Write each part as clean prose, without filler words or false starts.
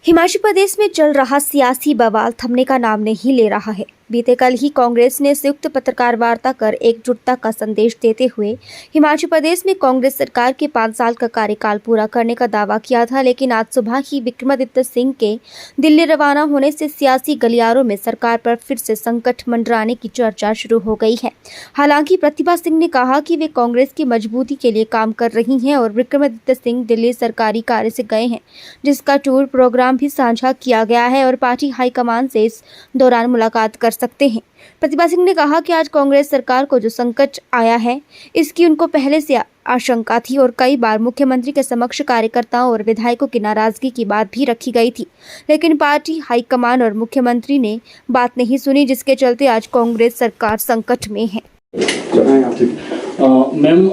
हिमाचल प्रदेश में चल रहा सियासी बवाल थमने का नाम नहीं ले रहा है। बीते कल ही कांग्रेस ने संयुक्त पत्रकार वार्ता कर एकजुटता का संदेश देते हुए हिमाचल प्रदेश में कांग्रेस सरकार के 5 साल का कार्यकाल पूरा करने का दावा किया था, लेकिन आज सुबह ही विक्रमादित्य सिंह के दिल्ली रवाना होने से सियासी गलियारों में सरकार पर फिर से संकट मंडराने की चर्चा शुरू हो गई है। हालांकि प्रतिभा सिंह ने कहा कि वे कांग्रेस की मजबूती के लिए काम कर रही हैं और विक्रमादित्य सिंह दिल्ली सरकारी कार्य से गए हैं, जिसका टूर प्रोग्राम भी साझा किया गया है और पार्टी हाईकमान से इस दौरान मुलाकात कर सकते हैं। प्रतिभा सिंह ने कहा कि आज कांग्रेस सरकार को जो संकट आया है, इसकी उनको पहले से आशंका थी और कई बार मुख्यमंत्री के समक्ष कार्यकर्ताओं और विधायकों की नाराजगी की बात भी रखी गई थी, लेकिन पार्टी हाईकमान और मुख्यमंत्री ने बात नहीं सुनी, जिसके चलते आज कांग्रेस सरकार संकट में है। मैम,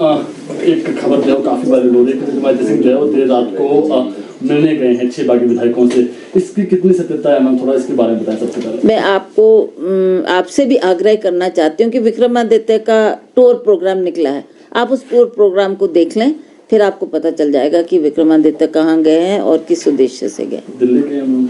एक खबर जो काफी बार हो रही है कि विक्रमादित्य सिंह जो है वो देर रात को मिलने गए हैं 6 बागी विधायकों से। इसकी कितनी सत्यता है मैम, थोड़ा इसके बारे में बताएं सबसे पहले। मैं आपसे भी आग्रह करना चाहती हूँ कि विक्रमादित्य का टूर प्रोग्राम निकला है, आप उस टूर प्रोग्राम को देख लें, फिर आपको पता चल जाएगा कि विक्रमादित्य कहाँ गए हैं और किस उद्देश्य से गए। दिल्ली गए मैम।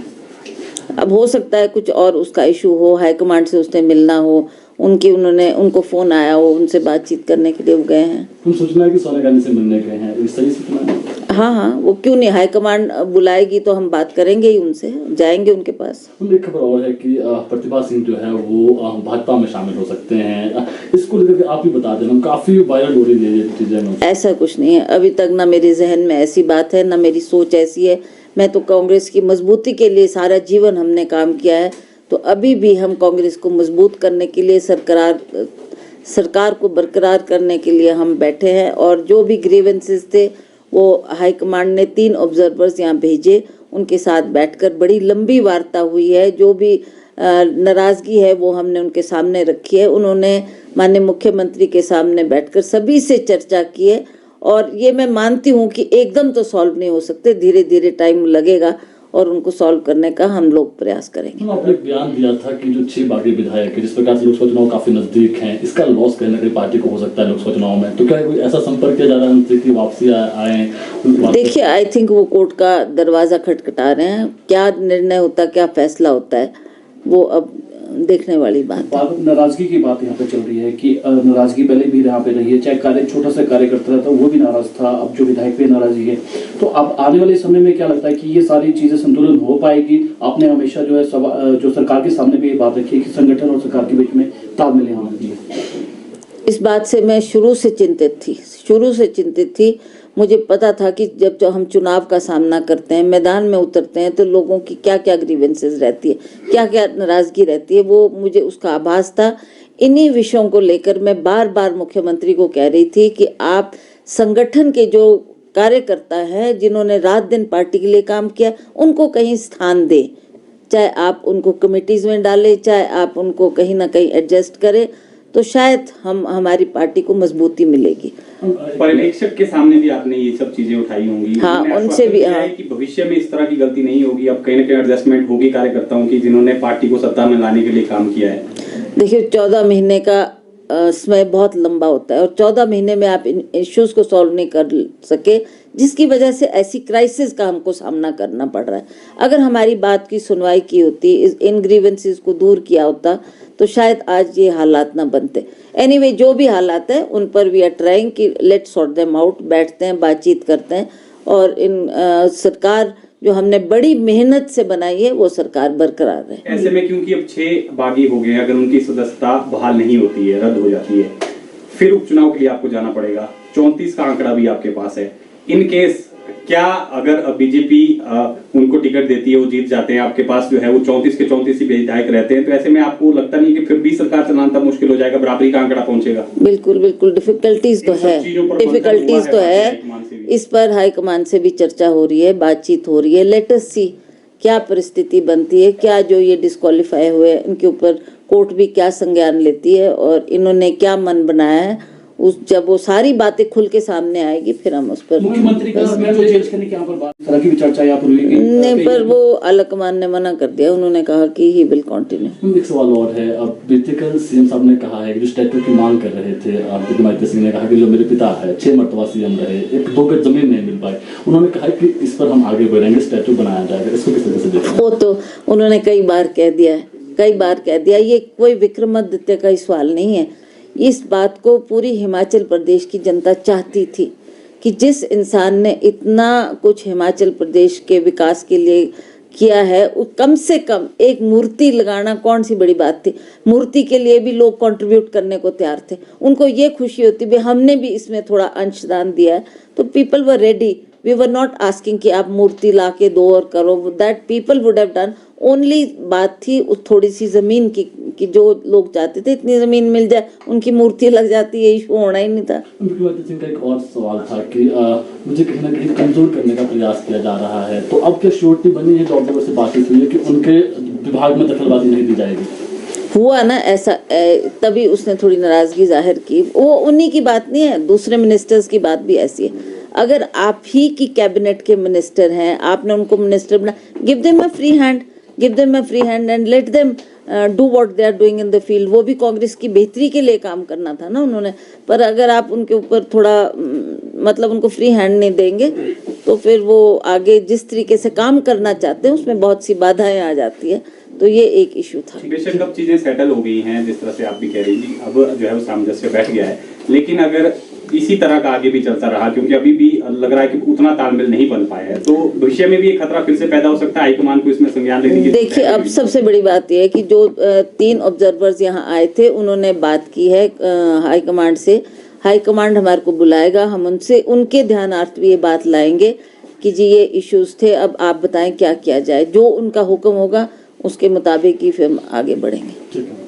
अब हो सकता है कुछ और उसका इशू हो, हाईकमांड से उसने मिलना हो, उनको फोन आया हो, उनसे बातचीत करने के लिए वो गए हैं। हम सोचना है कि सोनिया गांधी से मिलने गए हैं, इस सही सूचना है? हाँ, वो क्यों नहीं, हाईकमांड बुलाएगी तो हम बात करेंगे ही, उनसे जाएंगे उनके पास। एक खबर और है कि प्रतिभा सिंह जो है वो भाजपा में शामिल हो सकते हैं, इसको लेकर आप ही बता देना, काफी वायरल हो रही है ये चीजें। ऐसा कुछ नहीं है, अभी तक ना मेरे जहन में ऐसी बात है, ना मेरी सोच ऐसी है। मैं तो कांग्रेस की मजबूती के लिए सारा जीवन हमने काम किया है, तो अभी भी हम कांग्रेस को मजबूत करने के लिए, सरकार को बरकरार करने के लिए हम बैठे हैं। और जो भी ग्रीवेंसेस थे वो हाईकमांड ने 3 ऑब्जर्वर्स यहाँ भेजे, उनके साथ बैठकर बड़ी लंबी वार्ता हुई है। जो भी नाराज़गी है वो हमने उनके सामने रखी है। उन्होंने माननीय मुख्यमंत्री के सामने बैठकर सभी से चर्चा की है और ये मैं मानती हूँ कि एकदम तो सॉल्व नहीं हो सकते, धीरे धीरे टाइम लगेगा और उनको सॉल्व करने का हम लोग प्रयास करेंगे। आपने एक बयान दिया था कि जो 6 बागी विधायक है, जिस प्रकार से लोकसभा चुनाव काफी नजदीक हैं, इसका लॉस कहीं ना कहीं पार्टी को हो सकता है लोकसभा चुनाव में, तो क्या कोई ऐसा संपर्क किया जा रहा है उनसे कि वापसी आए? देखिए, आई थिंक वो कोर्ट का दरवाजा खटखटा रहे हैं, क्या निर्णय होता, क्या फैसला होता है, वो अब देखने वाली बात है। नाराजगी की बात यहाँ पे चल रही है कि नाराजगी पहले भी यहाँ पे रही है, चाहे छोटा सा कार्यकर्ता था वो भी नाराज था, अब जो विधायक पे नाराजगी है, तो अब आने वाले समय में क्या लगता है कि ये सारी चीजें संतुलन हो पाएगी? आपने हमेशा जो है जो सरकार के सामने भी ये बात रखी है कि संगठन और सरकार के बीच में तालमेल यहाँ है। इस बात से मैं शुरू से चिंतित थी। मुझे पता था कि जब हम चुनाव का सामना करते हैं, मैदान में उतरते हैं, तो लोगों की क्या क्या ग्रीवेंसेस रहती है, क्या क्या नाराजगी रहती है, वो मुझे उसका आभास था। इन्हीं विषयों को लेकर मैं बार बार मुख्यमंत्री को कह रही थी कि आप संगठन के जो कार्यकर्ता हैं, जिन्होंने रात दिन पार्टी के लिए काम किया, उनको कहीं स्थान दें, चाहे आप उनको कमिटीज में डालें, चाहे आप उनको कहीं ना कहीं एडजस्ट करें, तो शायद हमारी पार्टी को मजबूती मिलेगी। पर्यवेक्षक के सामने भी आपने ये सब चीजें उठाई होंगी। हाँ, उनसे भी कि भविष्य में इस तरह की गलती नहीं होगी, अब कहीं ना कहीं एडजस्टमेंट होगी कार्यकर्ताओं की, जिन्होंने पार्टी को सत्ता में लाने के लिए काम किया है। देखिए, 14 महीने का समय बहुत लंबा होता है और 14 महीने में आप इन इश्यूज को सॉल्व नहीं कर सके, जिसकी वजह से ऐसी क्राइसिस का हमको सामना करना पड़ रहा है। अगर हमारी बात की सुनवाई की होती, इन ग्रीवेंसेस को दूर किया होता, तो शायद आज ये हालात ना बनते। एनीवे, जो भी हालात है उन पर वी आर ट्राइंग कि लेट्स सॉर्ट देम आउट, बैठते हैं, बातचीत करते हैं और सरकार जो हमने बड़ी मेहनत से बनाई है वो सरकार बरकरार है। ऐसे में क्योंकि अब 6 बागी हो गए, अगर उनकी सदस्यता बहाल नहीं होती है, रद्द हो जाती है, फिर उपचुनाव के लिए आपको जाना पड़ेगा। 34 का आंकड़ा भी आपके पास है। इन केस क्या अगर बीजेपी उनको टिकट देती है, वो जीत जाते हैं, आपके पास जो है वो 34 के 34 ही विधायक रहते हैं, तो ऐसे में आपको लगता नहीं कि फिर भी सरकार चलाना तब मुश्किल हो जाएगा, बराबरी का आंकड़ा पहुंचेगा? बिल्कुल डिफिकल्टीज तो है, इस पर हाईकमान से भी चर्चा हो रही है, बातचीत हो रही है। लेट अस सी क्या परिस्थिति बनती है, क्या जो ये डिस्क्वालीफाई हुए इनके ऊपर कोर्ट भी क्या संज्ञान लेती है और इन्होंने क्या मन बनाया है, जब वो सारी बातें खुल के सामने आएगी फिर हम उस पर मुख्यमंत्री का जो चेंज करने की यहाँ पर बात, इस तरह की भी चर्चा यहाँ पर हुई कि नहीं, पर वो आलाकमान ने मना कर दिया। उन्होंने कहा कि ही विल कंटिन्यू। एक सवाल और है, अब बीते कल सीएम साहब ने कहा है कि जो स्टैट्यू की मांग कर रहे थे ज्योतिरादित्य सिंह ने कहा कि जो मेरे पिता है 6 मरतबा सीएम रहे, 1-2 गज जमीन नहीं मिल पाए, उन्होंने कहा कि इस पर हम आगे बढ़ेंगे, स्टैट्यू बनाया जाएगा। इसको किस तरह से देखते हैं? वो तो उन्होंने कई बार कह दिया है, कई बार कह दिया। ये कोई विक्रमादित्य का ही सवाल नहीं है। इस बात को पूरी हिमाचल प्रदेश की जनता चाहती थी कि जिस इंसान ने इतना कुछ हिमाचल प्रदेश के विकास के लिए किया है, कम से कम एक मूर्ति लगाना कौन सी बड़ी बात थी। मूर्ति के लिए भी लोग कंट्रीब्यूट करने को तैयार थे। उनको ये खुशी होती भी हमने भी इसमें थोड़ा अंशदान दिया है, तो people were ready. We were not asking कि आप मूर्ति ला के दो और करो, that people would have done. Only बात थी उस थोड़ी सी जमीन की कि जो लोग चाहते थे इतनी जमीन मिल जाए, उनकी मूर्ति लग जाती, ये इशू होना ही नहीं था। ज्योतिरादित्य सिंह का एक और सवाल था कि मुझे कहीं ना कहीं कमजोर करने का प्रयास किया जा रहा है, तो अब क्या श्योरिटी बनी है, जो ऑब्जर्वर से बातचीत हुई है कि उनके विभाग में दखलबाजी नहीं दी जाएगी? हुआ ना ऐसा, तभी उसने थोड़ी नाराजगी जाहिर की। वो उन्हीं की बात नहीं है, दूसरे मिनिस्टर्स की बात भी ऐसी है। अगर आप ही की कैबिनेट के मिनिस्टर हैं, आपने उनको मिनिस्टर बना, give them a free hand, give them a free hand and let them do what they are doing in the field. वो भी कांग्रेस की बेहतरी के लिए काम करना था ना उन्होंने। पर अगर आप उनके ऊपर थोड़ा मतलब उनको फ्री हैंड नहीं देंगे तो फिर वो आगे जिस तरीके से काम करना चाहते हैं उसमें बहुत सी बाधाएं आ जाती है। तो ये एक इशू था। बेशक अब चीजें सेटल हो गई हैं, जिस तरह से आप भी कह रही थी, अब जो है वो सामंजस्य बैठ गया है। लेकिन अगर इसी तरह का आगे भी चलता रहा, क्योंकि अभी भी लग रहा है कि उतना तालमेल नहीं बन पाया है, तो भविष्य में भी एक खतरा फिर से पैदा हो सकता है। हाईकमान को इसमें संज्ञान लेने की देखिए, अब सबसे बड़ी बात यह है कि जो 3 ऑब्जर्वर्स यहाँ आए थे उन्होंने बात की है हाईकमांड से। हाईकमांड हमारे को बुलाएगा, हम उनसे उनके ध्यानार्थ भी ये बात लाएंगे कि जी ये इश्यूज थे, अब आप बताएं क्या किया जाए। जो उनका हुक्म होगा उसके मुताबिक ही फिर आगे बढ़ेंगे। ठीक है।